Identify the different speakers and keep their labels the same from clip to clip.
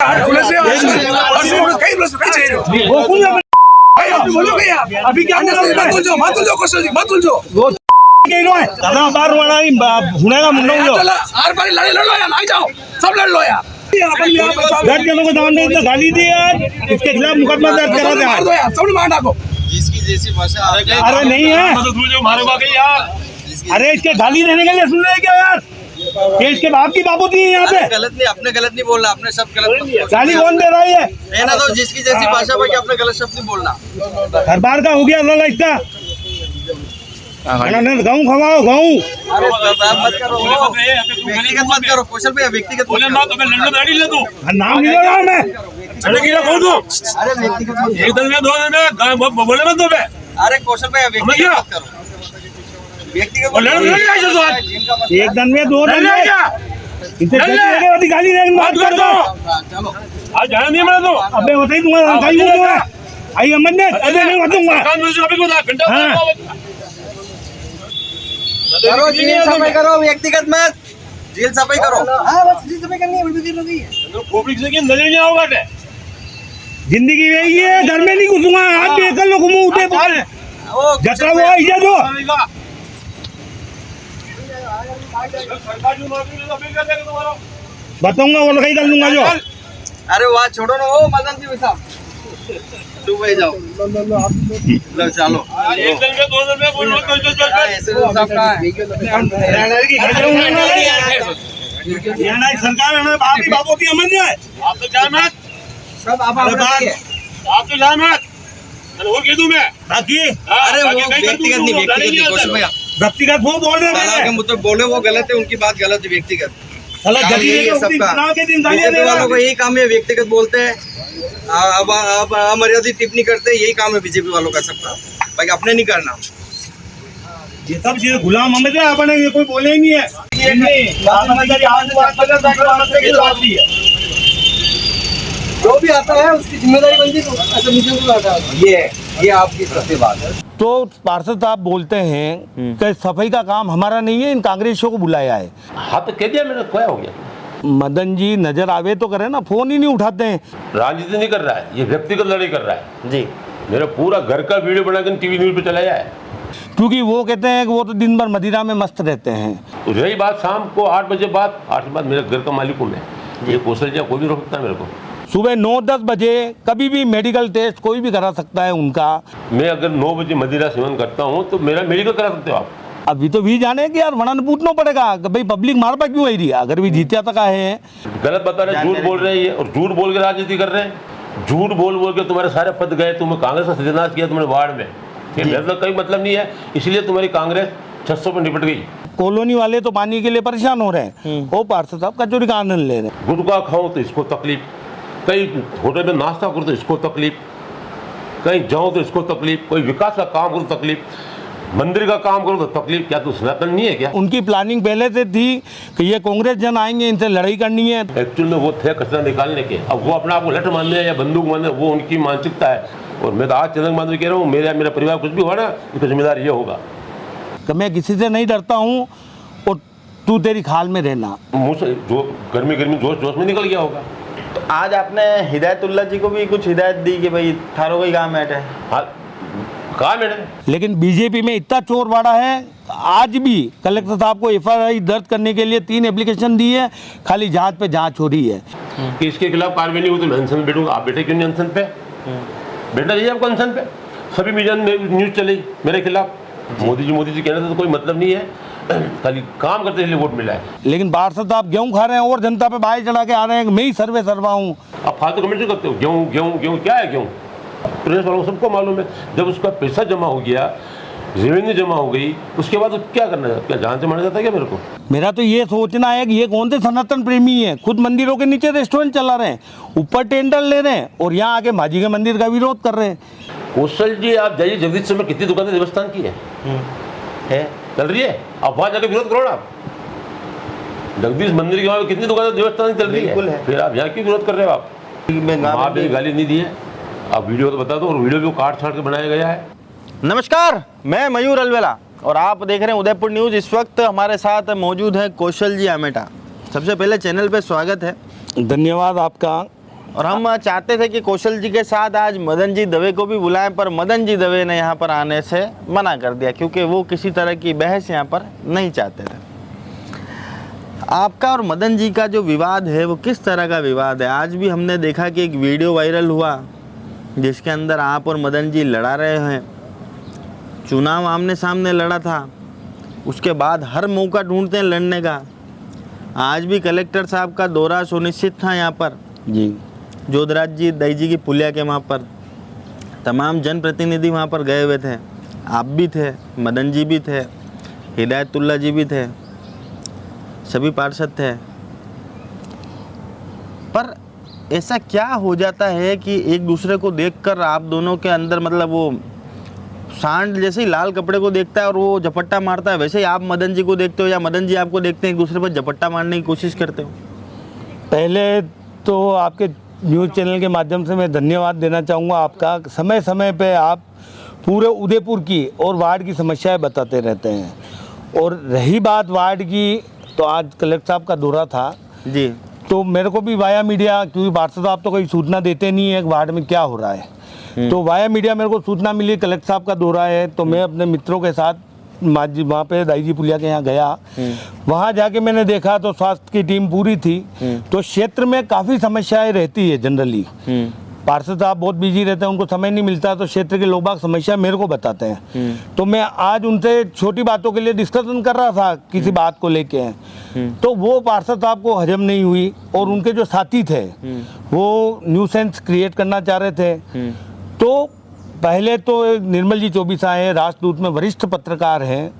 Speaker 1: अभी क्या मत उलझो दादा बार भुनेगा मुंडा हर बारी लड़े लड़ लो यार, आ जाओ सब लड़ लो यार। 10 जनों को दाम नहीं गाली दी यार, इसके खिलाफ मुकदमा दर्ज करा दे यार, सब मार डालो।
Speaker 2: जिसकी जैसी भाषा
Speaker 1: अरे नहीं है, अरे इसके गाली देने के लिए सुन रहे क्या यार, ये इसके बाप की बाबूती है यहाँ पे।
Speaker 2: गलत नहीं, आपने गलत नहीं बोलना, आपने सब गलत
Speaker 1: गाली कौन दे रहा है?
Speaker 2: रहना दो, जिसकी जैसी भाषा बाकी आपने गलत शब्द नहीं बोलना।
Speaker 1: हर बार का हो गया अल्लाह इसका गाँव खवाओ गाँव।
Speaker 2: मत करो, व्यक्तिगत मत करो कौशल भैया, व्यक्तिगत
Speaker 1: नाम नहीं ले रहा मैं।
Speaker 2: अरे कौशल भैया व्यक्तिगत मत करो, व्यक्तिगत
Speaker 1: एक दिन में 2 दिन में गाली बात कर दो। आज जाना नहीं मैं तो अबे होता ही दूंगा आई अमन ने अबे नहीं बताऊंगा।
Speaker 2: करो जेल सफाई करो, व्यक्तिगत मत, जेल सफाई करो।
Speaker 3: जेल सफाई करनी है,
Speaker 1: नजर नहीं आओगा जिंदगी में ये घर में नहीं घुसूंगा, आप भी एकल घूमो उठे जतरा वो इज्जत दो। बताऊंगा वो लगाई कर लूंगा जो।
Speaker 2: अरे वहाँ छोड़ो ना, वो मदन जी साहब दुबई जाओ, लो चलो।
Speaker 1: सरकार है आप ही बाबू की अमन है, आप तो जाए मत,
Speaker 2: सब आप
Speaker 1: तो जाए मत वो कह दूं मैं बाकी।
Speaker 2: अरे वो व्यक्तिगत नहीं, व्यक्तिगत कौशल भैया
Speaker 1: व्यक्तिगत वो बोल रहे हैं,
Speaker 2: मतलब बोले वो गलत है, उनकी बात गलत है, व्यक्तिगत
Speaker 1: सबका
Speaker 2: बीजेपी वालों का यही काम है, व्यक्तिगत बोलते हैं, अब अमर्यादित टिप्पणी करते हैं, यही काम है बीजेपी वालों का सबका, बाकी अपने नहीं करना।
Speaker 1: ये सब चीजें गुलाम हमें तो अपने ये कोई बोले ही नहीं है।
Speaker 3: जो भी आता है उसकी जिम्मेदारी बनती है,
Speaker 2: ये आपकी सत्य बात है।
Speaker 4: तो पार्षद साहब बोलते हैं कि सफाई का काम हमारा नहीं है, इन कांग्रेसियों को बुलाया है।
Speaker 5: हाँ तो कह दिया मैंने, खोया हो गया।
Speaker 4: मदन जी नजर आवे तो करे ना, फोन ही नहीं उठाते हैं।
Speaker 5: राजनीति नहीं कर रहा है, ये व्यक्तिगत लड़ाई कर रहा है जी। मेरा पूरा घर का वीडियो बनाकर टीवी न्यूज पे चलाया है,
Speaker 4: क्योंकि वो कहते हैं कि वो तो दिन भर मदिरा में मस्त रहते हैं।
Speaker 5: तो रही बात शाम को 8 बजे बाद, 8 के बाद मेरे घर का मालिक हूँ मैं, ये कौशल जी कोई भी रोक सकता है मेरे को।
Speaker 4: सुबह 9-10 बजे कभी भी मेडिकल टेस्ट कोई भी करा सकता है उनका।
Speaker 5: मैं अगर 9 बजे मदिरा सेवन करता हूँ तो मेरा मेडिकल करा सकते हो आप।
Speaker 4: अभी तो भी जाने कि यार वरना पूछना पड़ेगा कि भाई पब्लिक मार पा क्यों आई, अगर भी जीत्या तक आए हैं।
Speaker 5: गलत बता रहे, झूठ बोल रहे हैं, और झूठ बोल के राजनीति कर रहे हैं। झूठ बोल के तुम्हारे सारे पद गए, तुम्हें कांग्रेस का सत्यानाश किया तुम्हारे वार्ड में, कोई मतलब नहीं है, इसलिए तुम्हारी कांग्रेस 600 पर निपट गई।
Speaker 4: कॉलोनी वाले तो पानी के लिए परेशान हो रहे हैं, वो पार्षद साहब कचौरी का आनंद ले रहे हैं।
Speaker 5: गुटखा खाओ तो इसको तकलीफ, कहीं होटल में नाश्ता करो तो इसको तकलीफ, कहीं जाओ तो इसको तकलीफ, कोई विकास का काम करो तो तकलीफ, मंदिर का काम करो तो तकलीफ। क्या तो सनातन नहीं है क्या?
Speaker 4: उनकी प्लानिंग पहले से थी कि ये कांग्रेस जन आएंगे, इनसे लड़ाई करनी है।
Speaker 5: एक्चुअल में वो थे कचरा निकालने के, अब वो अपना आपको लठ मानने हैं या बंदूक मानने, वो उनकी मानसिकता है। और मैं तो आज चंद्रक मान कह रहा हूँ, मेरा परिवार कुछ भी हुआ ना, इसका जिम्मेदार ये होगा
Speaker 4: कि मैं किसी से नहीं डरता हूँ और तू तेरी खाल में रहना।
Speaker 5: मुझसे जो गर्मी जोश में निकल गया होगा।
Speaker 6: तो आज आपने हिदायतुल्लाह जी को भी कुछ हिदायत दी कि भाई थारो कोई काम है।
Speaker 5: हाँ काम है,
Speaker 4: लेकिन बीजेपी में इतना चोर बाड़ा है, आज भी कलेक्टर साहब को FIR दर्ज करने के लिए 3 एप्लीकेशन दी है, खाली जांच पे जांच हो रही है
Speaker 5: कि इसके खिलाफ कार्रवाई नहीं हुई तो मैं अनशन बैठूंगा। आप बैठे क्यों नहीं अनशन पे? बैठना चाहिए आपको अनशन पे। सभी मीडिया न्यूज चली मेरे खिलाफ, मोदी जी कहने से तो कोई मतलब नहीं है, खाली काम करते इसलिए वोट मिला है।
Speaker 4: लेकिन पार्षद साहब गेहूँ खा रहे हैं और जनता पे बाई चढ़ा के आ रहे हैं कि मैं ही सर्वा हूँ।
Speaker 5: आप फालतू कमेंट क्यों करते हो? गेहूँ क्या है? गेहूँ प्रेस वालों को सबको मालूम है, जब उसका पैसा जमा हो गया, रेवेन्यू जमा हो गई, उसके बाद तो क्या करना है? क्या जान से माना जाता है क्या मेरे को?
Speaker 4: मेरा तो ये सोचना है कि ये कौन से सनातन प्रेमी है, खुद मंदिरों के नीचे रेस्टोरेंट चला रहे हैं, ऊपर टेंडर ले रहे हैं और यहाँ आके माजी के मंदिर का विरोध कर रहे हैं।
Speaker 5: कौशल जी आप जाइए जगदीश में, कितनी दुकानें देवस्थान की है चल रही है, आप वहाँ जाकर विरोध करो ना। आप जगदीश मंदिर के वहाँ कितनी दुकानें देवस्थान चल रही है, फिर आप यहाँ क्यों विरोध कर रहे हो? आप वहाँ पे गाली नहीं दी है, आप वीडियो तो बता दो, और वीडियो भी काट छाट के बनाया गया है।
Speaker 6: नमस्कार, मैं मयूर अलवेला और आप देख रहे हैं उदयपुर न्यूज़। इस वक्त हमारे साथ मौजूद है कौशल जी आमेटा। सबसे पहले चैनल पे स्वागत है।
Speaker 4: धन्यवाद आपका।
Speaker 6: और हम चाहते थे कि कौशल जी के साथ आज मदन जी दवे को भी बुलाएं, पर मदन जी दवे ने यहाँ पर आने से मना कर दिया क्योंकि वो किसी तरह की बहस यहाँ पर नहीं चाहते थे। आपका और मदन जी का जो विवाद है वो किस तरह का विवाद है? आज भी हमने देखा कि एक वीडियो वायरल हुआ जिसके अंदर आप और मदन जी लड़ा रहे हैं। चुनाव आमने सामने लड़ा था, उसके बाद हर मौका ढूंढते हैं लड़ने का। आज भी कलेक्टर साहब का दौरा सुनिश्चित था यहाँ पर
Speaker 4: जी।
Speaker 6: जोधराज जी दाई जी की पुलिया के वहाँ पर तमाम जनप्रतिनिधि वहाँ पर गए हुए थे, आप भी थे, मदन जी भी थे, हिदायतुल्ला जी भी थे, सभी पार्षद थे। पर ऐसा क्या हो जाता है कि एक दूसरे को देखकर आप दोनों के अंदर मतलब वो सांड जैसे ही लाल कपड़े को देखता है और वो झपट्टा मारता है, वैसे ही आप मदन जी को देखते हो या मदन जी आपको देखते हैं, एक दूसरे पर झपट्टा मारने की कोशिश करते हो?
Speaker 4: पहले तो आपके न्यूज़ चैनल के माध्यम से मैं धन्यवाद देना चाहूँगा आपका। समय समय पे आप पूरे उदयपुर की और वार्ड की समस्याएं बताते रहते हैं। और रही बात वार्ड की, तो आज कलेक्टर साहब का दौरा था
Speaker 6: जी,
Speaker 4: तो मेरे को भी वाया मीडिया, क्योंकि पार्षद साहब तो कोई सूचना देते नहीं है वार्ड में क्या हो रहा है, तो वाया मीडिया मेरे को सूचना मिली कलेक्टर साहब का दौरा है। तो मैं अपने मित्रों के साथ माजी वहाँ पे दाई जी पुलिया के यहाँ गया। वहाँ जाके मैंने देखा तो स्वास्थ्य की टीम पूरी थी। तो क्षेत्र में काफ़ी समस्याएं रहती है जनरली। पार्षद साहब बहुत बिजी रहते हैं, उनको समय नहीं मिलता, तो क्षेत्र के लोग बाग समस्या मेरे को बताते हैं। तो मैं आज उनसे छोटी बातों के लिए डिस्कशन कर रहा था किसी बात को लेके, तो वो पार्षद साहब को हजम नहीं हुई और उनके जो साथी थे वो न्यूसेंस क्रिएट करना चाह रहे थे। तो पहले तो निर्मल जी चौबीसा हैं, राष्ट्रदूत में वरिष्ठ पत्रकार हैं,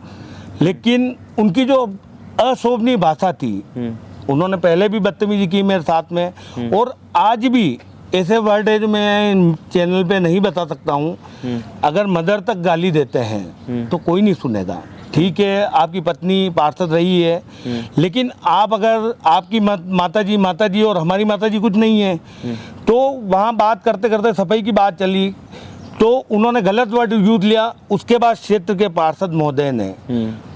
Speaker 4: लेकिन उनकी जो अशोभनीय भाषा थी, उन्होंने पहले भी बदतमीजी की मेरे साथ में, और आज भी ऐसे वर्ड है जो मैं चैनल पे नहीं बता सकता हूँ। अगर मदर तक गाली देते हैं तो कोई नहीं सुनेगा। ठीक है, आपकी पत्नी पार्षद रही है, लेकिन आप अगर आपकी माता जी और हमारी माता जी कुछ नहीं है, तो वहाँ बात करते करते सफाई की बात चली तो उन्होंने गलत वर्ड यूज लिया। उसके बाद क्षेत्र के पार्षद महोदय ने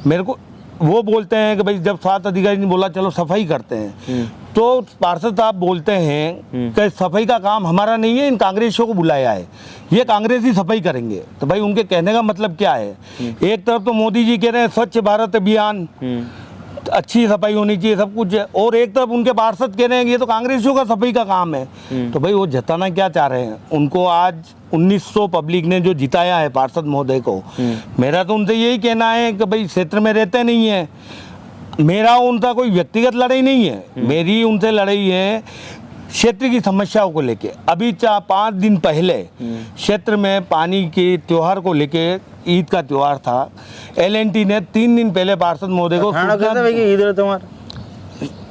Speaker 4: मेरे को वो बोलते हैं कि भाई जब स्वास्थ्य अधिकारी ने बोला चलो सफाई करते हैं, तो पार्षद साहब बोलते हैं कि सफाई का काम हमारा नहीं है, इन कांग्रेसियों को बुलाया है, ये कांग्रेसी सफाई करेंगे। तो भाई उनके कहने का मतलब क्या है? एक तरफ तो मोदी जी कह रहे हैं स्वच्छ भारत अभियान, अच्छी सफाई होनी चाहिए, सब कुछ है, और एक तरफ उनके पार्षद कह रहे हैं कि ये तो कांग्रेसियों का सफाई का काम है। तो भाई वो जताना क्या चाह रहे हैं? उनको आज 1900 पब्लिक ने जो जिताया है पार्षद महोदय को, मेरा तो उनसे यही कहना है कि भाई क्षेत्र में रहते नहीं है। मेरा उनका कोई व्यक्तिगत लड़ाई नहीं है, मेरी उनसे लड़ाई है क्षेत्र की समस्याओं को लेके। अभी 5 दिन पहले क्षेत्र में पानी के त्योहार को लेके, ईद का त्योहार था, LNT ने 3 दिन पहले पार्षद महोदय को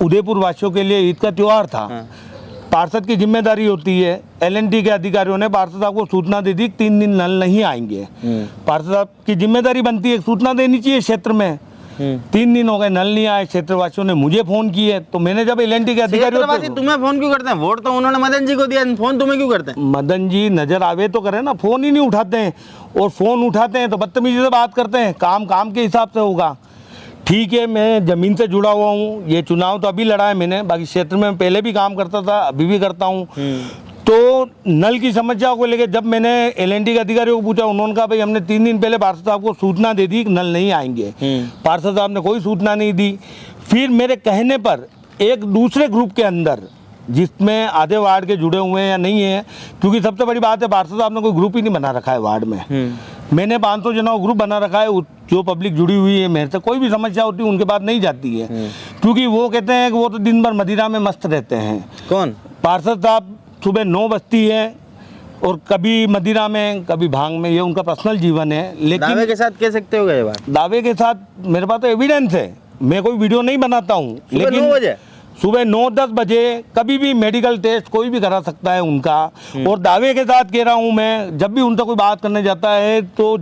Speaker 4: उदयपुर वासियों के लिए ईद का त्योहार था, पार्षद की जिम्मेदारी होती है। LNT के अधिकारियों ने पार्षद साहब को सूचना दे दी 3 दिन नल नहीं आएंगे। पार्षद साहब की जिम्मेदारी बनती है, सूचना देनी चाहिए क्षेत्र में। 3 दिन हो गए नल नहीं आए, क्षेत्रवासियों ने मुझे फोन किए, तो मैंने जब LNT के अधिकारियों,
Speaker 6: तुम्हें फोन क्यों करते हैं? वोट तो उन्होंने मदन जी को दिया, फोन तुम्हें क्यों करते हैं?
Speaker 4: मदन जी नजर आवे तो करे ना, फोन ही नहीं उठाते हैं, और फोन उठाते हैं तो बदतमीजी से बात करते हैं। काम काम के हिसाब से होगा। ठीक है, मैं ज़मीन से जुड़ा हुआ हूँ, ये चुनाव तो अभी लड़ा है मैंने, बाकी क्षेत्र में पहले भी काम करता था, अभी भी करता हूँ। तो नल की समस्या को लेकर जब मैंने LNT के अधिकारियों को पूछा, उन्होंने कहा भाई हमने 3 दिन पहले पार्षद साहब को सूचना दे दी कि नल नहीं आएंगे। पार्षद साहब ने कोई सूचना नहीं दी। फिर मेरे कहने पर एक दूसरे ग्रुप के अंदर, जिसमें आधे वार्ड के जुड़े हुए हैं या नहीं है, क्योंकि सबसे बड़ी बात है पार्षद साहब ने कोई ग्रुप ही नहीं बना रखा है वार्ड में। मैंने 500 जनों का ग्रुप बना रखा है, जो पब्लिक जुड़ी हुई है मेरे से, कोई भी समस्या होती है उनके पास नहीं जाती है, क्योंकि वो कहते हैं कि वो तो दिन भर मदिरा में मस्त रहते हैं।
Speaker 6: कौन?
Speaker 4: पार्षद साहब सुबह 9 बजती है और कभी मदिरा में कभी भांग में, ये उनका पर्सनल जीवन है। लेकिन
Speaker 6: दावे के साथ कह सकते हो ये बात?
Speaker 4: दावे के साथ मेरे पास तो एविडेंस है, मैं कोई वीडियो नहीं बनाता हूँ। लेकिन
Speaker 6: 9 बजे
Speaker 4: सुबह 9-10 बजे कभी भी मेडिकल टेस्ट कोई भी करा सकता है उनका। और दावे के साथ कह रहा हूँ मैं, जब भी उनसे कोई बात करने जाता है तो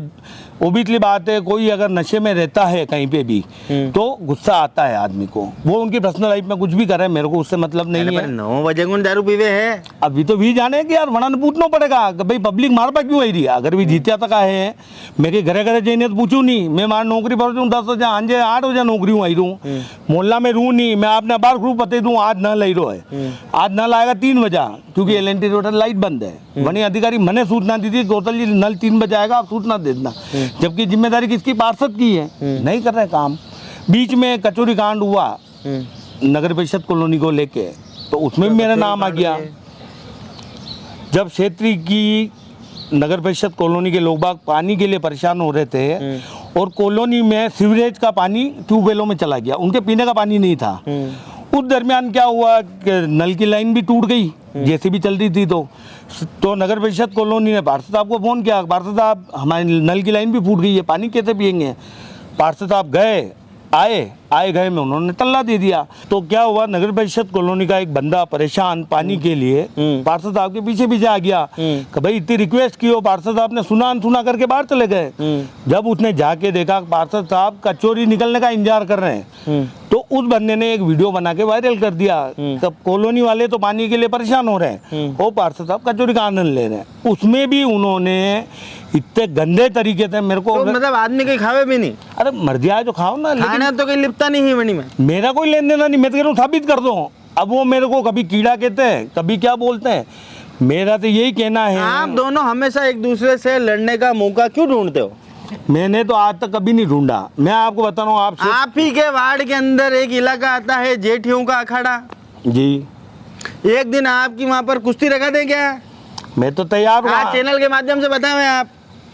Speaker 4: ओबियसली बात है, कोई अगर नशे में रहता है कहीं पे भी तो गुस्सा आता है आदमी को। वो उनकी पर्सनल लाइफ में कुछ भी करे, मेरे को उससे मतलब नहीं है।
Speaker 6: 9 बजे कौन दारू पीवे है?
Speaker 4: अभी तो भी जाने कि यार वना पूछना पड़ेगा कि भाई पब्लिक मार पा क्यों आई रही है। अगर भी जीत्या तक है, मेरे घरे घरे जाइए तो पूछू नहीं, मैं मार नौकरी पर हूँ 10 बजे आंजे 8 बजे नौकरी हूँ आई रहूँ, मोहल्ला में रू नहीं। मैं आपने बार ग्रुप बता दूँ आज न लाई रो है, आज न लाएगा 3 बजे क्योंकि LNT रोड लाइट बंद है। वनी अधिकारी मैंने सूचना दी थी गौतल जी नल 3 बजे आएगा, आप सूचना दे देना, जबकि जिम्मेदारी किसकी, पार्षद की है, नहीं कर रहे काम। बीच में कचौरी कांड हुआ नगर परिषद कॉलोनी को लेके, तो उसमें भी मेरा नाम आ गया। जब क्षेत्रीय की नगर परिषद कॉलोनी के लोग बाग पानी के लिए परेशान हो रहे थे और कॉलोनी में सीवरेज का पानी ट्यूबवेलों में चला गया, उनके पीने का पानी नहीं था। उस दरमियान क्या हुआ कि नल की लाइन भी टूट गई, जैसे भी चल रही थी। तो नगर परिषद कॉलोनी ने पार्षद साहब को फ़ोन किया, पार्षद साहब हमारी नल की लाइन भी फूट गई है, पानी कैसे पियेंगे। पार्षद साहब गए, आए गए में उन्होंने तल्ला दे दिया। तो क्या हुआ, नगर परिषद कॉलोनी का एक बंदा परेशान पानी के लिए पार्षद साहब के पीछे आ गया कि भाई इतनी रिक्वेस्ट की हो, पार्षद साहब ने सुना करके बाहर चले गए। जब उसने जाके देखा पार्षद साहब कचौरी निकलने का इंतजार कर रहे हैं, तो उस बंदे ने एक वीडियो बना के वायरल कर दिया। तब कॉलोनी वाले तो पानी के लिए परेशान हो रहे हैं, वो पार्षद साहब कचौरी का आनंद ले रहे हैं। उसमें भी उन्होंने इतने गंदे तरीके से मेरे को,
Speaker 6: तो मतलब आदमी कहीं खावे भी नहीं?
Speaker 4: अरे मर जाए जो खाओ ना, लेकिन
Speaker 6: खाना तो कहीं लिपता नहीं है बनी में।
Speaker 4: मेरा कोई लेन देना नहीं, मैं तो कह रहा हूँ साबित कर दो। अब वो मेरे को कभी कीड़ा कहते हैं, कभी क्या बोलते हैं, मेरा तो यही कहना है।
Speaker 6: आप दोनों हमेशा एक दूसरे से लड़ने का मौका क्यों ढूंढते हो?
Speaker 4: मैंने तो आज तक कभी नहीं ढूंढा। मैं आपको बता रहा हूँ,
Speaker 6: आप ही के वार्ड के अंदर एक इलाका आता है जेठियों का अखाड़ा
Speaker 4: जी,
Speaker 6: एक दिन आपकी वहाँ पर कुश्ती रखा दें क्या?
Speaker 4: मैं तो तैयार हूँ।
Speaker 6: आज चैनल के माध्यम से बताएं आप।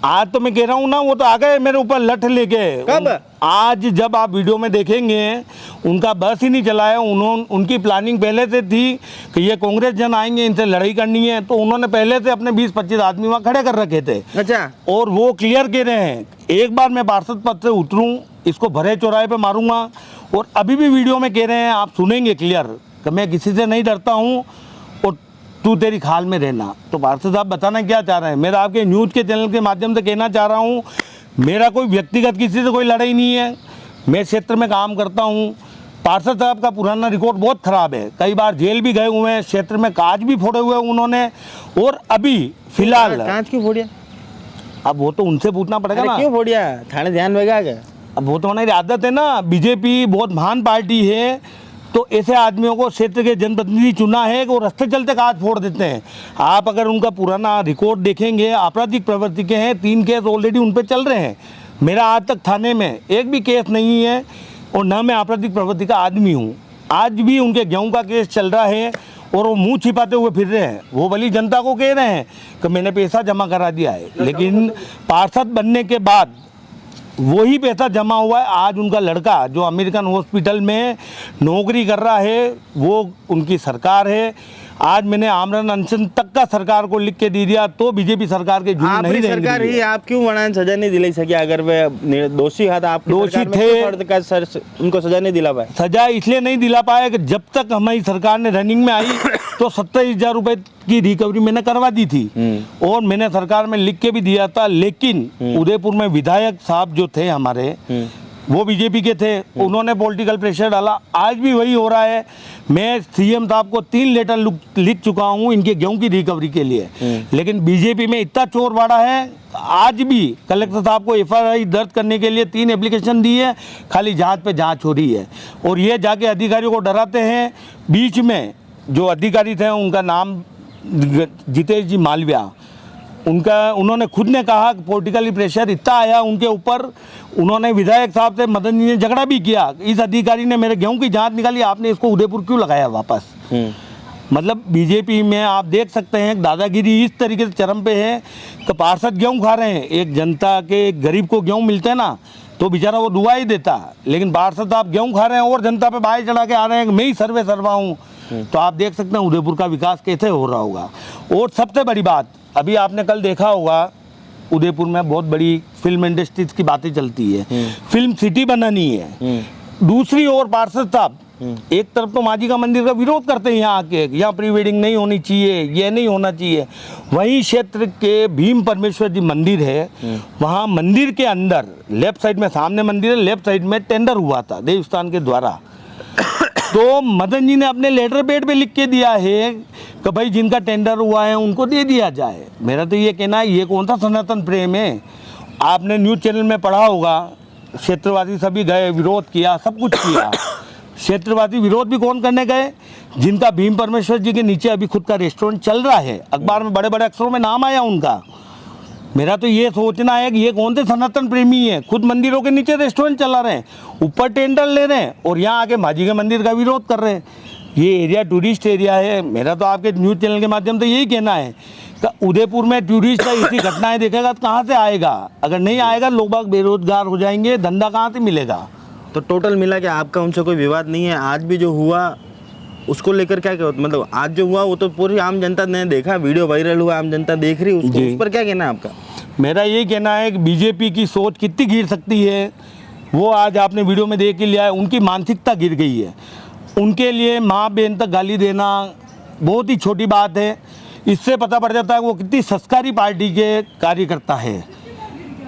Speaker 4: आज तो मैं कह रहा हूँ ना, वो तो आ गए मेरे ऊपर लठ लेके।
Speaker 6: कब?
Speaker 4: आज जब आप वीडियो में देखेंगे, उनका बस ही नहीं चला है। उनकी प्लानिंग पहले से थी कि ये कांग्रेस जन आएंगे, इनसे लड़ाई करनी है, तो उन्होंने पहले से अपने 20-25 आदमी वहाँ खड़े कर रखे थे।
Speaker 6: अच्छा।
Speaker 4: और वो क्लियर कह रहे हैं, एक बार मैं पार्षद पद से उतरूँ, इसको भरे चौराहे पे मारूंगा। और अभी भी वीडियो में कह रहे हैं, आप सुनेंगे क्लियर, कि मैं किसी से नहीं डरता हूँ और तू तेरी खाल में रहना। तो पार्षद साहब बताना क्या चाह रहे हैं? मैं आपके न्यूज़ के चैनल के माध्यम से कहना चाह रहा हूँ, मेरा कोई व्यक्तिगत किसी से कोई लड़ाई नहीं है। मैं क्षेत्र में काम करता हूँ। पार्षद साहब का पुराना रिकॉर्ड बहुत ख़राब है, कई बार जेल भी गए हुए हैं, क्षेत्र में कांच भी फोड़े हुए उन्होंने। और अभी फिलहाल
Speaker 6: कांच क्यों फोड़िया?
Speaker 4: अब वो तो उनसे पूछना पड़ेगा ना,
Speaker 6: क्यों फोड़िया? थाने ध्यान रहेगा क्या?
Speaker 4: अब वो तो हमारी आदत है ना, बीजेपी बहुत महान पार्टी है, तो ऐसे आदमियों को क्षेत्र के जनप्रतिनिधि चुना है कि वो रास्ते चलते कांच फोड़ देते हैं। आप अगर उनका पुराना रिकॉर्ड देखेंगे, आपराधिक प्रवृत्ति के हैं, 3 केस ऑलरेडी उन पर चल रहे हैं। मेरा आज तक थाने में एक भी केस नहीं है, और न मैं आपराधिक प्रवृत्ति का आदमी हूँ। आज भी उनके गेहूँ का केस चल रहा है और वो मुंह छिपाते हुए फिर रहे हैं। वो भली जनता को कह रहे हैं कि मैंने पैसा जमा करा दिया है, लेकिन पार्षद बनने के बाद वही पैसा जमा हुआ है। आज उनका लड़का जो अमेरिकन हॉस्पिटल में नौकरी कर रहा है, वो उनकी सरकार है। आज मैंने आमरण अनशन तक का सरकार को लिख के दे दिया, तो बीजेपी सरकार के जुर्म नहीं रहेंगे।
Speaker 6: सरकार ही आप क्यों वरना सजा नहीं दिलाई सकी? अगर वे दोषी है तो आप
Speaker 4: दोषी थे,
Speaker 6: उनको सजा नहीं दिला पाए।
Speaker 4: सजा इसलिए नहीं दिला पाया कि जब तक हमारी सरकार ने रनिंग में आई तो 27,000 रुपए की रिकवरी मैंने करवा दी थी, और मैंने सरकार में लिख के भी दिया था। लेकिन उदयपुर में विधायक साहब जो थे हमारे, वो बीजेपी के थे, उन्होंने पॉलिटिकल प्रेशर डाला। आज भी वही हो रहा है। मैं सीएम साहब को 3 लेटर लिख चुका हूँ इनके गेहूं की रिकवरी के लिए, लेकिन बीजेपी में इतना चोर बाड़ा है। आज भी कलेक्टर साहब को FIR दर्ज करने के लिए 3 एप्लीकेशन दी है, खाली जांच पे जांच हो रही है। और ये जाके अधिकारियों को डराते हैं। बीच में जो अधिकारी थे, उनका नाम जितेश जी मालविया, उन्होंने खुद ने कहा कि पॉलिटिकल प्रेशर इतना आया उनके ऊपर, उन्होंने विधायक साहब से, मदन जी ने झगड़ा भी किया। इस अधिकारी ने मेरे गेहूं की जांच निकाली, आपने इसको उदयपुर क्यों लगाया वापस? मतलब बीजेपी में आप देख सकते हैं दादागिरी इस तरीके से चरम पे है कि पार्षद गेहूं खा रहे हैं। एक जनता के, एक गरीब को गेहूं मिलते हैं ना, तो बेचारा वो दुआ ही देता, लेकिन पार्षद आप गेहूं खा रहे हैं और जनता पे बाई चढ़ा के आ रहे हैं कि मैं ही सर्वा हूँ। तो आप देख सकते हैं उदयपुर का विकास कैसे हो रहा होगा। और सबसे बड़ी बात, अभी आपने कल देखा होगा, उदयपुर में बहुत बड़ी फिल्म इंडस्ट्रीज की बातें चलती है, फिल्म सिटी बनानी है। दूसरी ओर पार्षद साहब एक तरफ तो माँ जी का मंदिर का विरोध करते हैं यहाँ आके, यहाँ प्री वेडिंग नहीं होनी चाहिए, ये नहीं होना चाहिए। वहीं क्षेत्र के भीम परमेश्वर जी मंदिर है, वहाँ मंदिर के अंदर लेफ्ट साइड में, सामने मंदिर है, लेफ्ट साइड में टेंडर हुआ था देवस्थान के द्वारा। तो मदन जी ने अपने लेटर पैड पे लिख के दिया है कि भाई जिनका टेंडर हुआ है उनको दे दिया जाए। मेरा तो ये कहना है, ये कौन सा सनातन प्रेम है? आपने न्यूज़ चैनल में पढ़ा होगा, क्षेत्रवासी सभी गए, विरोध किया, सब कुछ किया। क्षेत्रवासी विरोध भी कौन करने गए? जिनका भीम परमेश्वर जी के नीचे अभी खुद का रेस्टोरेंट चल रहा है, अखबार में बड़े बड़े अक्षरों में नाम आया उनका। मेरा तो ये सोचना है कि ये कौन से सनातन प्रेमी है, खुद मंदिरों के नीचे रेस्टोरेंट चला रहे हैं, ऊपर टेंडर ले रहे हैं और यहाँ आके माजी के मंदिर का विरोध कर रहे हैं। ये एरिया टूरिस्ट एरिया है। मेरा तो आपके न्यूज़ चैनल के माध्यम से यही कहना है कि उदयपुर में टूरिस्ट का इसी घटनाएं देखेगा तो कहाँ से आएगा? अगर नहीं आएगा, लोग बाग बेरोजगार हो जाएंगे, धंधा कहाँ से मिलेगा?
Speaker 6: तो टोटल मिला के आपका उनसे कोई विवाद नहीं है। आज भी जो हुआ उसको लेकर क्या मतलब आज जो हुआ वो तो पूरी आम जनता ने देखा, वीडियो वायरल हुआ, आम जनता देख रही है उसको, उस पर क्या कहना है आपका?
Speaker 4: मेरा यही कहना है कि बीजेपी की सोच कितनी गिर सकती है वो आज आपने वीडियो में देख ही लिया है। उनकी मानसिकता गिर गई है। उनके लिए माँ बहन तक गाली देना बहुत ही छोटी बात है। इससे पता पड़ जाता है वो कितनी संस्कारी पार्टी के कार्यकर्ता है।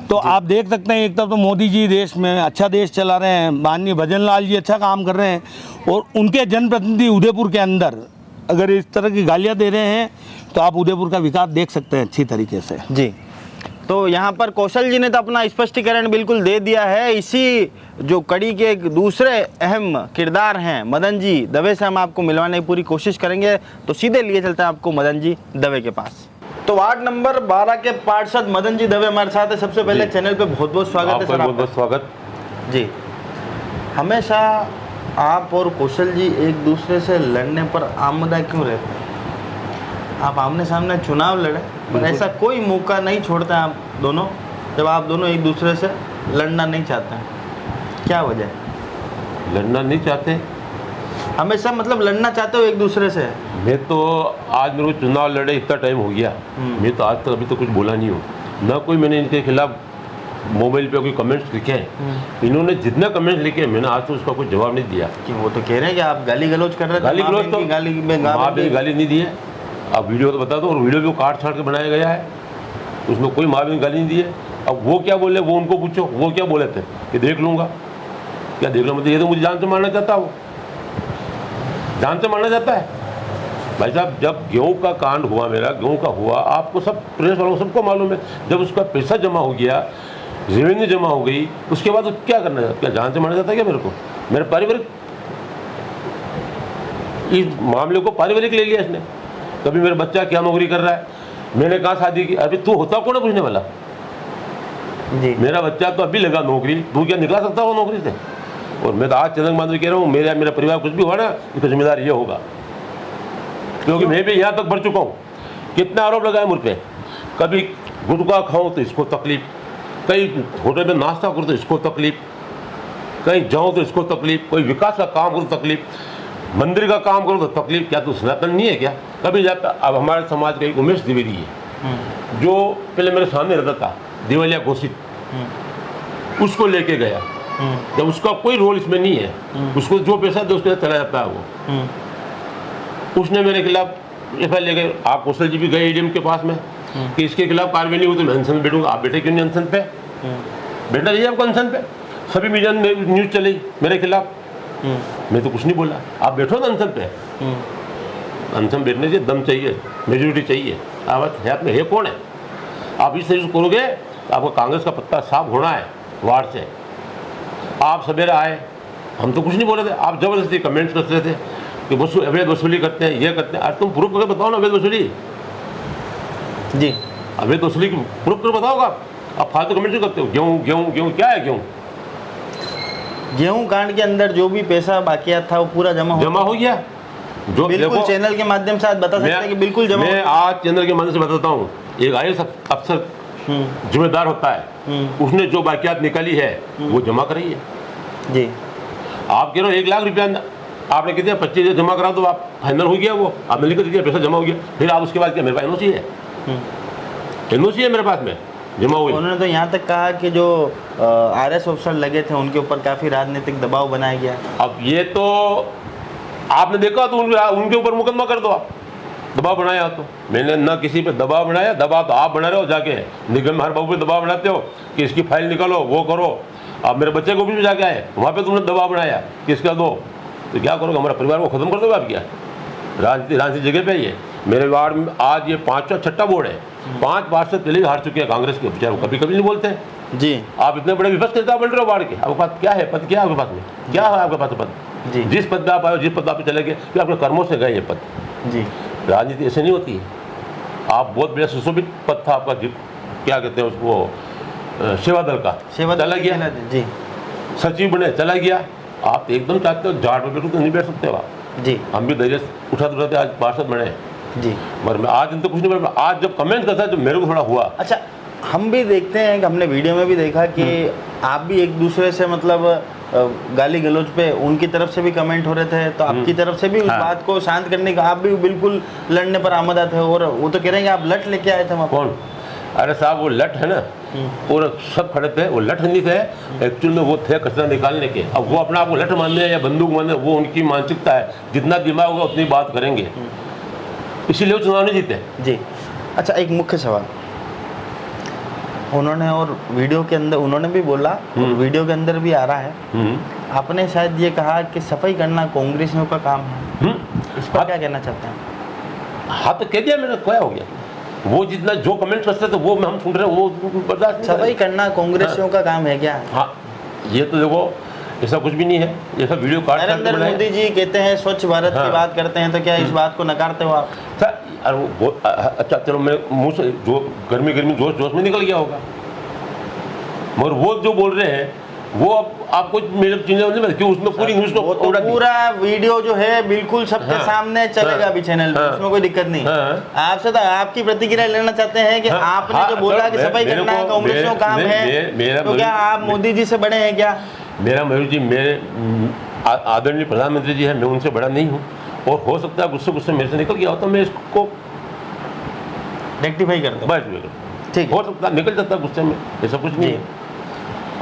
Speaker 4: तो आप देख सकते हैं, एक तरफ तो मोदी जी देश में अच्छा देश चला रहे हैं, माननीय भजन लाल जी अच्छा काम कर रहे हैं, और उनके जनप्रतिनिधि उदयपुर के अंदर अगर इस तरह की गालियाँ दे रहे हैं तो आप उदयपुर का विकास देख सकते हैं अच्छी तरीके से।
Speaker 6: जी, तो यहाँ पर कौशल जी ने तो अपना स्पष्टीकरण बिल्कुल दे दिया है। इसी जो कड़ी के एक दूसरे अहम किरदार हैं मदन जी दवे से हम आपको मिलवाने की पूरी कोशिश करेंगे। तो सीधे लिए चलते हैं आपको मदन जी दवे के पास। तो वार्ड नंबर 12 के पार्षद मदन जी दवे हमारे साथ है। सबसे पहले चैनल पे बहुत बहुत स्वागत है सर।
Speaker 5: बहुत बहुत स्वागत
Speaker 6: जी। हमेशा आप और कौशल जी एक दूसरे से लड़ने पर आमदा क्यों रहते हैं? आप आमने सामने चुनाव लड़े पर ऐसा कोई मौका नहीं छोड़ते आप दोनों जब आप दोनों एक दूसरे से लड़ना नहीं चाहते हैं, क्या वजह है?
Speaker 5: लड़ना नहीं चाहते,
Speaker 6: हमेशा मतलब लड़ना चाहते हो एक दूसरे से।
Speaker 5: मैं तो आज मेरे को चुनाव लड़े इतना टाइम हो गया, मैं तो आज तक अभी तो कुछ बोला नहीं हूँ, ना कोई मैंने इनके खिलाफ मोबाइल पे कोई कमेंट्स लिखे हैं। इन्होंने जितना कमेंट्स लिखे हैं मैंने आज तो उसका कोई जवाब नहीं दिया।
Speaker 6: कि वो तो कह रहे हैं कि आप गाली गलौज कर रहे थे।
Speaker 5: गाली गलौज तो गाली नहीं दी है। अब वीडियो तो बता दो, और वीडियो भी काट छाट के बनाया गया है, उसमें कोई माँ भी गाली नहीं दी है। अब वो क्या बोले वो उनको पूछो, वो क्या बोले थे कि देख लूँगा, क्या देख लो? मतलब ये तो मुझे जान से मारना चाहता है, वो जान से मारना चाहता है। भाई साहब, जब गेहूँ का कांड हुआ, मेरा गेहूँ का हुआ, आपको सब प्रेस वालों को सबको मालूम है, जब उसका पैसा जमा हो गया, रेवेन्यू जमा हो गई, उसके बाद क्या करना चाहता? क्या जान से मारना चाहता है क्या मेरे को? मेरे पारिवारिक इस मामले को पारिवारिक ले लिया इसने। कभी मेरा बच्चा क्या नौकरी कर रहा है, मैंने कहा शादी की, अभी तू होता कौन है पूछने वाला?
Speaker 6: जी।
Speaker 5: मेरा बच्चा तो अभी लगा नौकरी, तू क्या निकला सकता हो नौकरी से? और मैं तो आज चंद्रक माधव कह रहा हूँ, मेरा परिवार कुछ भी हुआ ना, इसका जिम्मेदार ये होगा, क्योंकि मैं भी यहाँ तक बढ़ चुका हूँ। कितना आरोप लगाए मुझ पर, कभी गुटखा खाऊँ तो इसको तकलीफ, कहीं होटल में नाश्ता करूँ तो इसको तकलीफ, कहीं जाऊँ तो इसको तकलीफ, कोई विकास का काम करूँ तो तकलीफ, मंदिर का काम करो तो तकलीफ। क्या तू सनातन नहीं है क्या? कभी जाता। अब हमारे समाज का एक उमेश द्विवेदी है जो पहले मेरे सामने रहता था, दिवालिया घोषित, उसको लेके गया। जब उसका कोई रोल इसमें नहीं है, उसको जो पैसा दे उसके साथ चला जाता है वो। उसने मेरे खिलाफ FIR ले गए। आप कौशल जी भी गए ADM के पास में कि इसके खिलाफ कार्रवाई नहीं हुई तो मैं अनशन में बैठूंगा। आप बैठे क्यों नहीं अनशन पे? बैठना चाहिए आपको अनशन पे। सभी मीडिया में न्यूज़ चली मेरे खिलाफ, मैं तो कुछ नहीं बोला। आप बैठो ना अनशन पे। अनशन बैठने से दम चाहिए, मेजोरिटी चाहिए। आप हाथ में है कौन है? आप इस तरीके से करोगे तो आपको कांग्रेस का पत्ता साफ होना है वार्ड से। आप सवेरा आए, हम तो कुछ नहीं बोल रहे थे, आप जबरदस्ती कमेंट्स करते रहे थे कि अवैध वसूली करते हैं, ये करते हैं। आज तुम प्रूफ करके बताओ ना अवैध वसूली।
Speaker 6: जी,
Speaker 5: अवैध वसूली प्रूफ कर बताओगा। आप फालतू कमेंट क्यों करते हो? गेहूँ गेहूँ गेहूँ, क्या है गेहूँ?
Speaker 6: गेहूं कांड के अंदर जो भी पैसा बाकियात था वो पूरा जमा
Speaker 5: हो गया। जो
Speaker 6: बिल्कुल चैनल के माध्यम से आज बता सकते हैं कि बिल्कुल जमा।
Speaker 5: मैं आज चैनल के माध्यम से बताता हूँ, एक IAS अफसर जिम्मेदार होता है, उसने जो बाकियात निकाली है वो जमा कराई है।
Speaker 6: जी, आप
Speaker 5: कह रहे हो 1 लाख रुपया आपने कितने 25 जमा करा तो आप फाइनल हो गया, वो आपने लिख दिया, पैसा जमा हो गया। फिर आप उसके बाद क्या, मेरे पास NOC है, NOC है मेरे पास में जमा हुई।
Speaker 6: उन्होंने तो यहाँ तक कहा कि जो RS ऑफिसर लगे थे उनके ऊपर काफ़ी राजनीतिक दबाव बनाया गया।
Speaker 5: अब ये तो आपने देखा तो उनके ऊपर मुकदमा कर दो आप, दबाव बनाया तो। मैंने ना किसी पे दबाव बनाया, दबाव तो आप बना रहे हो जाके निगम हर बाबू पे दबाव बनाते हो कि इसकी फाइल निकालो, वो करो। आप मेरे बच्चे को भी जाके आए, वहाँ पे तुमने दबाव बनाया कि इसका दो, तो क्या करोगे? हमारा परिवार को खत्म कर दोगे आप? क्या राजनीति जगह पे ही है। मेरे वार्ड में आज ये 5वां 6ठा बोर्ड है, 5 पार्षद पहले ही हार चुके हैं कांग्रेस के, बेचारे कभी कभी नहीं बोलते हैं।
Speaker 6: जी
Speaker 5: आप इतने बड़े विपक्ष नेता बन रहे हो वार्ड के, आपके पास क्या है? पद क्या है आपके पास में? क्या है आपके पास पद?
Speaker 6: जी।
Speaker 5: जिस पद पे आप आए, जिस पद पे चले गए, फिर आपके कर्मों से गए ये पद।
Speaker 6: जी
Speaker 5: राजनीति ऐसे नहीं होती है। आप बहुत बड़ा सुशोभित पद था आपका, क्या कहते हैं उसको, सेवा दल का, चला गया।
Speaker 6: जी
Speaker 5: सचिव बने, चला गया। आप एकदम चाहते हो झाड़ पे बैठो तो नहीं बैठ सकते हो आप।
Speaker 6: जी
Speaker 5: हम भी धैर्य उठाते उठाते आज पार्षद बने।
Speaker 6: जी
Speaker 5: मगर मैं आज इनको कुछ नहीं बोला, आज जब कमेंट करता है तो मेरे को थोड़ा हुआ।
Speaker 6: अच्छा, हम भी देखते हैं कि हमने वीडियो में भी देखा कि आप भी एक दूसरे से मतलब गाली गलौज पे उनकी तरफ से भी कमेंट हो रहे थे, तो आपकी तरफ से भी उस बात को शांत करने का आप भी बिल्कुल लड़ने पर आमदा थे। और वो तो कह रहे हैं कि आप लट लेके आए थे वहाँ।
Speaker 5: कौन? अरे साहब वो लट है ना, और सब खड़े थे, वो लट नहीं थे एक्चुअल में, वो थे कचरा निकालने के। अब वो अपना आपको लट मानने या बंदूक मानने, वो उनकी मानसिकता है। जितना दिमाग होगा उतनी बात करेंगे, इसीलिए वो चुनाव नहीं जीते।
Speaker 6: जी अच्छा, एक मुख्य सवाल उन्होंने, और वीडियो के अंदर उन्होंने भी बोला, और वीडियो के अंदर भी आ रहा है, आपने शायद ये कहा कि सफाई करना कांग्रेसियों का काम है। इस पर क्या कहना चाहते हैं?
Speaker 5: हाँ तो कह दिया मैंने, क्या हो गया? वो जितना जो कमेंट करते थे वो हम सुन रहे हैं, वो बर्दाश्त नहीं।
Speaker 6: सफाई करना कांग्रेसियों का काम है क्या?
Speaker 5: हाँ, ये तो देखो ऐसा कुछ भी नहीं है, ऐसा वीडियो काट
Speaker 6: नरेंद्र मोदी जी कहते हैं स्वच्छ भारत की बात करते हैं, तो क्या इस बात को नकारते हो आप?
Speaker 5: अरे वो अच्छा चलो, मेरे मुंह से जो गर्मी जोश जोश में निकल गया होगा, मगर वो जो बोल रहे हैं वो आपको मेरे चीजें नहीं, क्यों उसमें पूरी न्यूज को
Speaker 6: तो पूरा वीडियो जो है बिल्कुल सबके सामने चलेगा अभी चैनल पे, उसमें कोई दिक्कत नहीं। आपसे तो आपकी प्रतिक्रिया लेना चाहते हैं कि आपने जो बोला कि सफाई करना कांग्रेसियों का काम है, तो क्या आप मोदी जी से बड़े हैं क्या?
Speaker 5: मेरा मयूर जी, मेरे आदरणीय प्रधानमंत्री जी है, मैं उनसे बड़ा नहीं हूँ, और हो सकता है गुस्से मेरे से निकल गया हो तो मैं इसको
Speaker 6: रेक्टिफाई कर दूं। ठीक,
Speaker 5: हो सकता है निकल जाता गुस्से में, ऐसा कुछ नहीं है।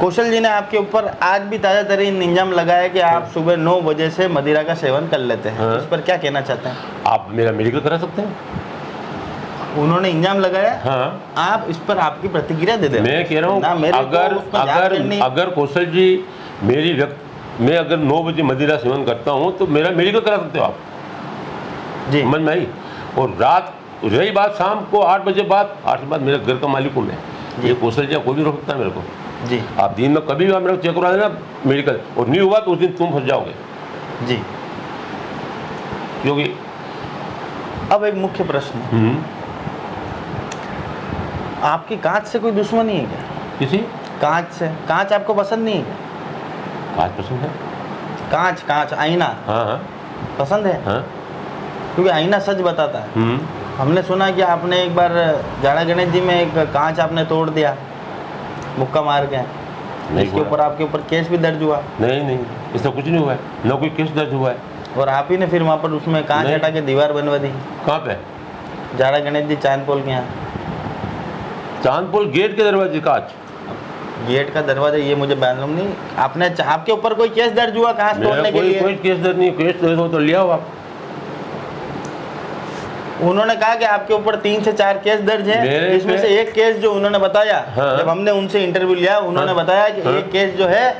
Speaker 6: कौशल जी ने आपके ऊपर आज भी ताजा तरीन इल्जाम लगाया कि आप सुबह 9 बजे से मदिरा का सेवन कर लेते हैं, इस पर क्या कहना चाहते हैं?
Speaker 5: आप मेरा मेडिकल करा सकते हैं।
Speaker 6: उन्होंने इल्जाम लगाया।
Speaker 5: हाँ,
Speaker 6: आप इस पर आपकी प्रतिक्रिया दे दें।
Speaker 5: मैं कह रहा हूँ अगर कौशल जी मैं अगर 9 बजे मदिरा सेवन करता हूँ तो मेरा मेडिकल करा सकते हो आप
Speaker 6: जी,
Speaker 5: समझ में आई। और रात रही बात शाम को 8 बजे बाद, 8 के बाद मेरे घर का मालिक हूँ मैं, ये कौशल जी कोई भी रोक सकता है मेरे को
Speaker 6: जी।
Speaker 5: आप दिन में कभी भी आप मेरे को चेक करवा देना मेडिकल, और नहीं हुआ तो उस दिन तुम फंस जाओगे
Speaker 6: जी।
Speaker 5: क्योंकि
Speaker 6: अब एक मुख्य प्रश्न, आपकी कांच से कोई दुश्मनी है क्या?
Speaker 5: किसी
Speaker 6: कांच से? कांच आपको पसंद नहीं है क्या?
Speaker 5: कांच पसंद है?
Speaker 6: कांच आईना
Speaker 5: हाँ
Speaker 6: पसंद है?
Speaker 5: हाँ।
Speaker 6: क्योंकि आईना सच बताता है। हमने सुना कि आपने एक बार जाड़ा गणेश जी में एक कांच आपने तोड़ दिया मुक्का मार के, इसके ऊपर आपके ऊपर केस भी दर्ज हुआ।
Speaker 5: नहीं, इसका कुछ नहीं हुआ है, ना कोई केस दर्ज हुआ है।
Speaker 6: और आप ही ने फिर वहाँ पर उसमें कांच हटा के दीवार बनवा दी।
Speaker 5: कहाँ पे?
Speaker 6: जाड़ा गणेश जी चांदपोल के यहाँ।
Speaker 5: चांदपोल गेट के दरवाजे कांच?
Speaker 6: गेट का दरवाजा ये मुझे मालूम नहीं। आपने आपके ऊपर कोई केस दर्ज हुआ कांच तोड़ने के लिए?
Speaker 5: कोई केस दर्ज नहीं। केस दर्ज हो तो लिया हो आप।
Speaker 6: उन्होंने कहा कि आपके ऊपर 3 से 4 केस दर्ज है, जिसमें से एक केस जो उन्होंने बताया, जब हमने उनसे इंटरव्यू लिया, उन्होंने बताया कि एक केस जो है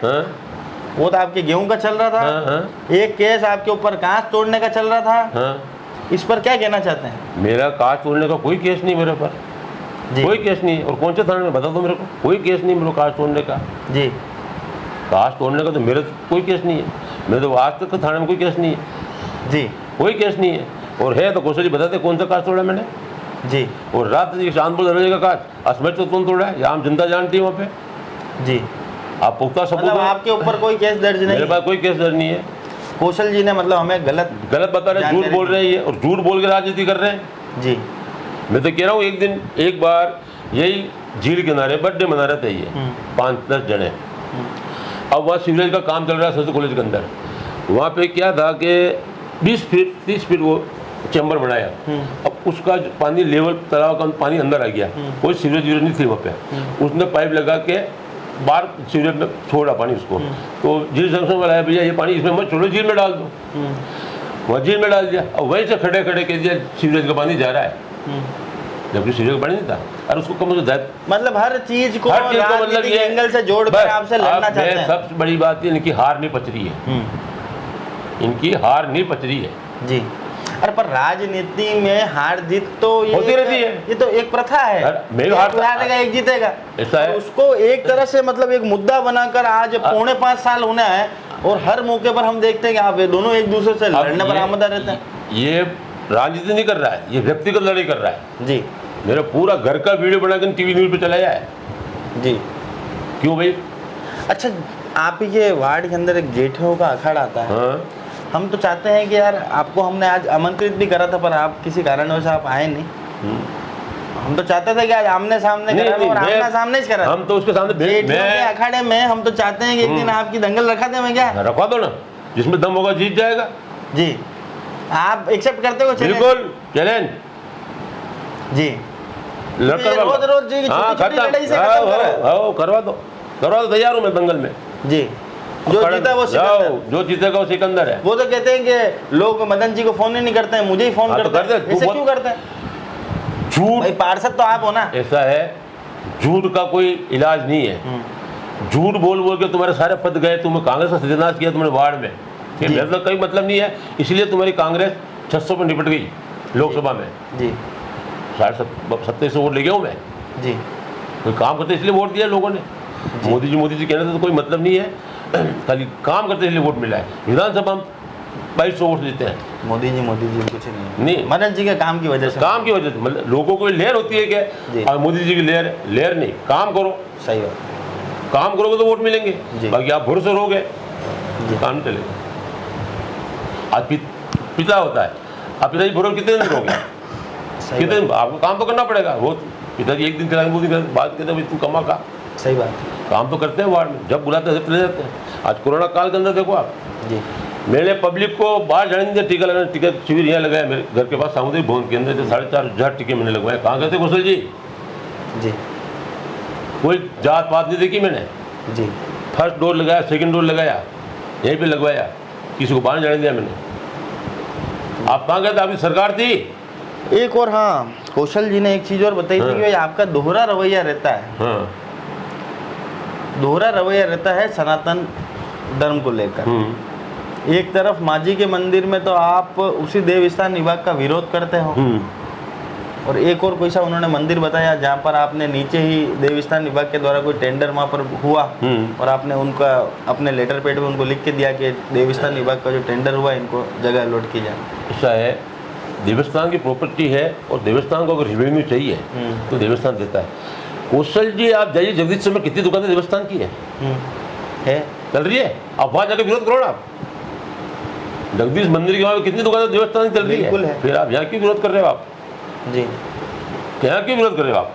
Speaker 6: वो तो आपके गेहूं का चल रहा था, एक केस आपके ऊपर कांच तोड़ने का चल रहा था। इस पर क्या कहना चाहते हैं?
Speaker 5: मेरा कांच तोड़ने का कोई केस नहीं मेरे पर, कोई केस नहीं। और कौन से थाने में बता दो मेरे को, कोई केस नहीं मेरे कांच तोड़ने का
Speaker 6: जी।
Speaker 5: कांच तोड़ने का तो मेरे कोई केस नहीं है, मेरे तो आज तक थाने में कोई केस नहीं है
Speaker 6: जी,
Speaker 5: कोई केस नहीं है। और है तो कौशल जी बताते कौन सा कांच तोड़ा मैंने
Speaker 6: जी।
Speaker 5: और रात चांदपुर दरवाजे का कांच असमझ तो तुम तोड़ा है, या हम जनता जानती है वहाँ पे
Speaker 6: जी।
Speaker 5: आप पुख्ता सबूत,
Speaker 6: मतलब आपके ऊपर कोई केस दर्ज नहीं?
Speaker 5: मेरे पास कोई केस दर्ज नहीं है।
Speaker 6: कौशल जी ने मतलब हमें गलत
Speaker 5: बता रहे, झूठ बोल रहे हैं, और झूठ बोल के राजनीति कर रहे हैं
Speaker 6: जी।
Speaker 5: मैं तो कह रहा हूँ एक बार यही झील किनारे बर्थडे मना रहे थे ये 5-10 जने। अब वहाँ सीवरेज का काम चल रहा है सरस्वती कॉलेज के अंदर। वहाँ पे क्या था कि 20 फीट 30 फीट वो चैम्बर बनाया। अब उसका पानी लेवल, तालाब का पानी अंदर आ गया, कोई सीवरेज नहीं थी वहाँ पे। उसने पाइप लगा के बाहर सीवरेज में छोड़ा पानी उसको, तो झील संगठन वाला है भैया ये पानी इसमें मत छोड़ो, झील में डाल दो। मस्जिद में डाल दिया और वहीं से खड़े खड़े कह दिया सीवरेज का पानी जा रहा है, जबकि सीवरेज का पानी नहीं था। और उसको कम से
Speaker 6: मतलब हर चीज को
Speaker 5: मतलब
Speaker 6: राजनीतिक
Speaker 5: ये
Speaker 6: एंगल से जोड़ कर आपसे लड़ना चाहते हैं।
Speaker 5: सबसे बड़ी बात है इनकी हार नहीं पच रही है, इनकी हार नहीं पच रही है
Speaker 6: जी। अरे पर राजनीति में हार जीत तो ये
Speaker 5: होती रहती है।
Speaker 6: ये तो एक प्रथा है,
Speaker 5: मेरी
Speaker 6: एक
Speaker 5: हार
Speaker 6: हारेगा एक जीतेगा,
Speaker 5: ऐसा है।
Speaker 6: तो उसको एक तरह से मतलब एक मुद्दा बनाकर आज 4.5 साल होने आए और हर मौके पर हम देखते हैं कि आप ये दोनों एक दूसरे से लड़ने पर आमदा रहते हैं।
Speaker 5: ये राजनीति नहीं कर रहा है, ये व्यक्तिगत लड़ाई कर रहा है
Speaker 6: जी
Speaker 5: मेरा पूरा घर का वीडियो बनाकर टीवी न्यूज पे चलाया है।
Speaker 6: जी।
Speaker 5: क्यों भाई?
Speaker 6: अच्छा, आप ही के वार्ड के अंदर एक जेठों का अखाड़ा आता है।
Speaker 5: हाँ
Speaker 6: हम तो चाहते हैं कि यार आपको हमने आज आमंत्रित भी करा था पर आप किसी कारणवश आप आए नहीं। हम तो चाहते थे कि आज आमने सामने
Speaker 5: नहीं,
Speaker 6: करा
Speaker 5: नहीं,
Speaker 6: और
Speaker 5: मैं-
Speaker 6: आमने सामने ही करा।
Speaker 5: हम तो उसके सामने
Speaker 6: जेठों के
Speaker 5: मैं
Speaker 6: अखाड़े में हम तो चाहते हैं कि एक दिन आपकी दंगल रखा दे। मैं क्या
Speaker 5: रखवा दो ना, जिसमें दम होगा जीत जाएगा।
Speaker 6: जी, आप एक्सेप्ट करते हो?
Speaker 5: बिल्कुल चैलेंज
Speaker 6: जी। रोज जी की छोटी-छोटी लड़ाई से खत्म करो।
Speaker 5: करवा दो, तैयार हूँ मैं दंगल में।
Speaker 6: जी, जो जीता वो सिकंदर।
Speaker 5: जो जीतेगा वो सिकंदर है।
Speaker 6: वो तो कहते हैं कि लोग मदन जी को फोन ही नहीं करते हैं, मुझे ही फोन
Speaker 5: हाँ, तो
Speaker 6: करते हैं।
Speaker 5: कर दे, तू
Speaker 6: ऐसे
Speaker 5: बहुत-
Speaker 6: क्यों करते हैं?
Speaker 5: झूठ
Speaker 6: भाई पार्षद तो आप हो ना।
Speaker 5: ऐसा है, झूठ का कोई इलाज नहीं है। झूठ बोल बोल के तुम्हारे सारे पद गए, तुम्हें कांग्रेस का सत्यानाश किया तुमने वार्ड में, ये मेरा तो कोई मतलब नहीं है। इसलिए तुम्हारी कांग्रेस 600 पर निपट गई लोकसभा में।
Speaker 6: जी
Speaker 5: 27 वोट ले गया हूँ मैं।
Speaker 6: जी
Speaker 5: कोई काम करते इसलिए वोट दिया लोगों ने। मोदी जी कहने से तो कोई मतलब नहीं है, खाली काम करते इसलिए वोट मिला है। विधानसभा में 2200 वोट देते हैं।
Speaker 6: मोदी जी कुछ नहीं
Speaker 5: नहीं।
Speaker 6: मदन जी के काम की वजह से।
Speaker 5: काम की वजह से, मतलब लोगों को लहर होती है
Speaker 6: जी।
Speaker 5: क्या? और मोदी जी की लहर नहीं, काम करो,
Speaker 6: सही बात।
Speaker 5: काम करोगे तो वोट मिलेंगे।
Speaker 6: जी।
Speaker 5: बाकी आप भरोसे रहोगे
Speaker 6: जी।
Speaker 5: काम नहीं चलेगा। आज पिता होता है, आप पिताजी भरोसे कितने दिन रहोगे?
Speaker 6: सही
Speaker 5: कितने दिन? आपको काम तो करना पड़ेगा। वो पिताजी एक दिन चलाएंगे, 2 दिन बाद कहते हैं तू कमा का।
Speaker 6: सही बात।
Speaker 5: काम तो करते हैं वार्ड में, जब बुलाते हैं चले जाते हैं। आज कोरोना काल के अंदर देखो आप,
Speaker 6: जी
Speaker 5: मैंने पब्लिक को बाहर जाने नहीं दिया टीका लगाने। टीका शिविर यहाँ लगाया मेरे घर के पास सामुदायिक भवन के अंदर, जो 4500 टीके मैंने लगवाए। कहाँ गए थे कौशल जी?
Speaker 6: जी
Speaker 5: कोई जात पात नहीं देखी मैंने।
Speaker 6: जी।
Speaker 5: फर्स्ट डोज लगाया, सेकंड डोज लगाया, यहीं पे लगवाया, किसी को बाहर जाने दिया मैंने। आप कहाँ गए थे? आपकी सरकार थी।
Speaker 6: एक और हाँ, कौशल जी ने एक चीज और बताई थी कि भाई आपका दोहरा रवैया रहता है।
Speaker 5: हाँ।
Speaker 6: दोहरा रवैया रहता है सनातन धर्म को लेकर। एक तरफ माँ जी के मंदिर में तो आप उसी देवस्थान विभाग का विरोध करते हो, और एक और कोई सा उन्होंने मंदिर बताया जहाँ पर आपने नीचे ही देवस्थान विभाग के द्वारा कोई टेंडर वहाँ पर हुआ और आपने उनका अपने लेटर पैड में उनको लिख के दिया कि देवस्थान विभाग का जो टेंडर हुआ इनको जगह अलॉट की जाए।
Speaker 5: ऐसा है, देवस्थान की प्रॉपर्टी है और देवस्थान को अगर रेवेन्यू चाहिए तो देवस्थान देता है। कौशल जी आप जाइए जगदीश में, कितनी दुकानें देवस्थान की है चल रही है। आप वहाँ जाकर विरोध करो ना। आप जगदीश मंदिर के वहाँ कितनी दुकानें देवस्थान की चल रही है, फिर आप यहाँ क्यों विरोध कर रहे हो? आप
Speaker 6: जी
Speaker 5: क्या क्यों विरोध कर रहे हो?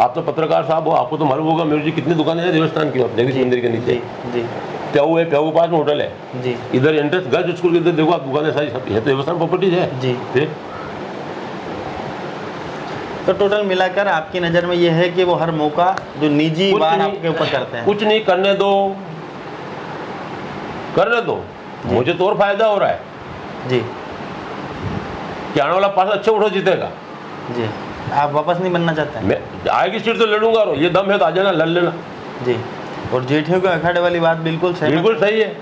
Speaker 5: आप तो पत्रकार साहब हो, आपको तो मालूम होगा मेरे जी कितनी दुकानें हैं देवस्थान की जगदीश मंदिर के नीचे।
Speaker 6: जी
Speaker 5: प्याऊ है, प्याऊ के पास में होटल है।
Speaker 6: जी
Speaker 5: इधर एंट्रेंस गर्ल्स स्कूल के इधर देखो आप, दुकानें सारी सब है तो देवस्थान प्रॉपर्टीज है।
Speaker 6: जी।
Speaker 5: फिर
Speaker 6: तो टोटल मिलाकर आपकी नज़र में ये है कि वो हर मौका जो निजी
Speaker 5: कुछ
Speaker 6: वार
Speaker 5: नहीं-
Speaker 6: आपके ऊपर करते हैं।
Speaker 5: कुछ नहीं, करने दो मुझे तो और फायदा हो रहा है
Speaker 6: जी
Speaker 5: कि आने वाला पास अच्छे उठो जीतेगा।
Speaker 6: जी। आप वापस नहीं बनना चाहते हैं?
Speaker 5: मैं आएगी सीट तो लड़ूंगा, और ये दम है तो आ जाना, लड़ लेना।
Speaker 6: जी। और जेठियों के अखाड़े वाली बात बिल्कुल सही।
Speaker 5: बिल्कुल सही है,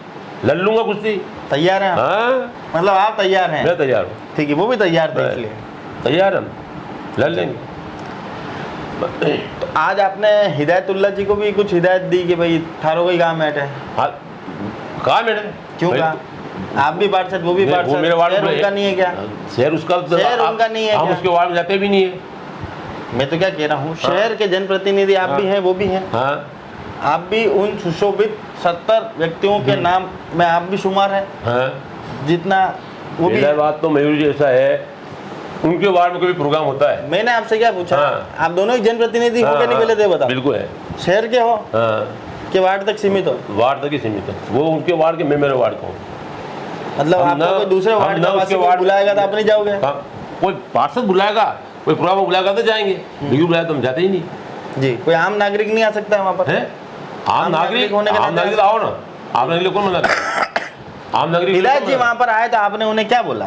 Speaker 5: लड़ लूंगा कुश्ती।
Speaker 6: तैयार हैं आप?
Speaker 5: हाँ
Speaker 6: मतलब आप तैयार हैं?
Speaker 5: मैं तैयार हूँ।
Speaker 6: ठीक है, वो भी तैयार थे इसलिए।
Speaker 5: तैयार हम लड़ लेंगे।
Speaker 6: तो आज आपने हिदायतुल्ला जी को भी कुछ हिदायत दी कि भाई थारो कोई काम है?
Speaker 5: हाँ कहा मैंने।
Speaker 6: क्यों कहा? आप भी पार्षद, वो भी
Speaker 5: नहीं,
Speaker 6: पार्षद,
Speaker 5: वो मेरे वार्ड
Speaker 6: शहर
Speaker 5: में
Speaker 6: उनका नहीं है क्या?
Speaker 5: शहर उसका तो
Speaker 6: शहर उनका नहीं है
Speaker 5: हम
Speaker 6: क्या?
Speaker 5: उसके वार्ड में जाते भी नहीं है।
Speaker 6: मैं तो क्या कह रहा हूँ, शहर के जनप्रतिनिधि आप भी हैं, वो भी हैं।
Speaker 5: हाँ
Speaker 6: आप भी उन सुशोभित 70 व्यक्तियों के नाम में आप भी शुमार हैं,
Speaker 5: हाँ।
Speaker 6: जितना वो भी।
Speaker 5: पहला बात तो मयूर जी ऐसा है, उनके वार्ड में कोई प्रोग्राम होता है।
Speaker 6: मैंने आपसे क्या पूछा?
Speaker 5: हाँ।
Speaker 6: आप दोनों ही जनप्रतिनिधि हो
Speaker 5: हाँ,
Speaker 6: के नहीं पहले? बताओ।
Speaker 5: बिल्कुल है।
Speaker 6: शहर के हो
Speaker 5: हाँ
Speaker 6: कि वार्ड तक सीमित हो?
Speaker 5: वार्ड तक ही सीमित है। वो उनके वार्ड के, मैं मेरे वार्ड का हूँ।
Speaker 6: मतलब
Speaker 5: हम
Speaker 6: आपको
Speaker 5: ना-
Speaker 6: कोई दूसरे
Speaker 5: हम
Speaker 6: वार्ड
Speaker 5: ना
Speaker 6: का
Speaker 5: उसके
Speaker 6: वासी कोई
Speaker 5: वार्ड-
Speaker 6: बुलाएगा तो आप नहीं जाओगे?
Speaker 5: हाँ, कोई पार्षद बुलाएगा, कोई प्रोग्राम बुलाएगा तो जाएंगे, लेकिन बुलाया तो हम जाते ही नहीं
Speaker 6: जी। कोई आम नागरिक नहीं आ सकता है वहाँ पर?
Speaker 5: है। आम नागरिक
Speaker 6: होने के
Speaker 5: आम
Speaker 6: नाते
Speaker 5: नागरिक आओ ना, आम नागरिक कौन मना आम नागरिक
Speaker 6: विधायक जी वहाँ पर आए तो आपने उन्हें क्या बोला?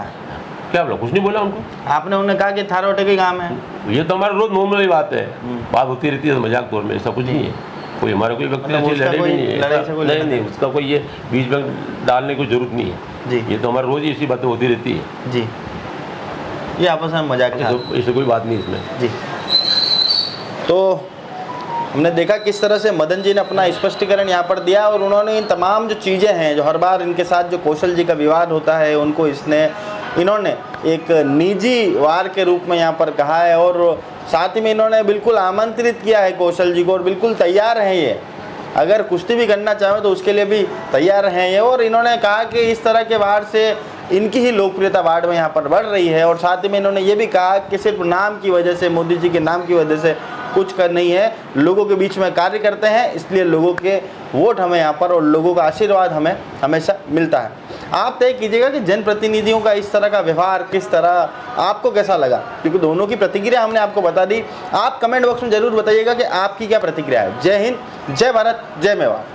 Speaker 5: क्या बोला? कुछ नहीं बोला उनको।
Speaker 6: आपने उन्हें कहा कि थारोटे के काम है।
Speaker 5: ये तो हमारा रोज नॉर्मल बात है, बात होती रहती है मजाक तौर में, ऐसा कुछ नहीं है। कोई हमारे कोई व्यक्ति
Speaker 6: मतलब
Speaker 5: ऐसे
Speaker 6: उसका
Speaker 5: लड़े भी
Speaker 6: कोई
Speaker 5: नहीं है,
Speaker 6: लड़ाई से कोई
Speaker 5: नहीं
Speaker 6: लेना
Speaker 5: नहीं, उसका कोई ये बीच में डालने की जरूरत नहीं है
Speaker 6: जी।
Speaker 5: ये तो हमारे रोज ही ऐसी बातें होती रहती है
Speaker 6: जी, ये आपस में मजाक था।
Speaker 5: ऐसे कोई बात नहीं इसमें
Speaker 6: जी। तो हमने देखा किस तरह से मदन जी ने अपना स्पष्टीकरण यहाँ पर दिया और उन्होंने इन तमाम जो चीज़ें हैं जो हर बार इनके साथ जो कौशल जी का विवाद होता है उनको इन्होंने एक निजी वार के रूप में यहाँ पर कहा है और साथ ही में इन्होंने बिल्कुल आमंत्रित किया है कौशल जी को और बिल्कुल तैयार हैं ये, अगर कुश्ती भी करना चाहें तो उसके लिए भी तैयार हैं ये। और इन्होंने कहा कि इस तरह के वार्ड से इनकी ही लोकप्रियता वार्ड में यहाँ पर बढ़ रही है और साथ ही में इन्होंने ये भी कहा कि सिर्फ नाम की वजह से, मोदी जी के नाम की वजह से कुछ कर नहीं है, लोगों के बीच में कार्य करते हैं, इसलिए लोगों के वोट हमें यहाँ पर और लोगों का आशीर्वाद हमें हमेशा मिलता है। आप तय कीजिएगा कि जनप्रतिनिधियों का इस तरह का व्यवहार किस तरह आपको कैसा लगा, क्योंकि दोनों की प्रतिक्रिया हमने आपको बता दी। आप कमेंट बॉक्स में ज़रूर बताइएगा कि आपकी क्या प्रतिक्रिया है। जय हिंद, जय भारत, जय मेवाड़।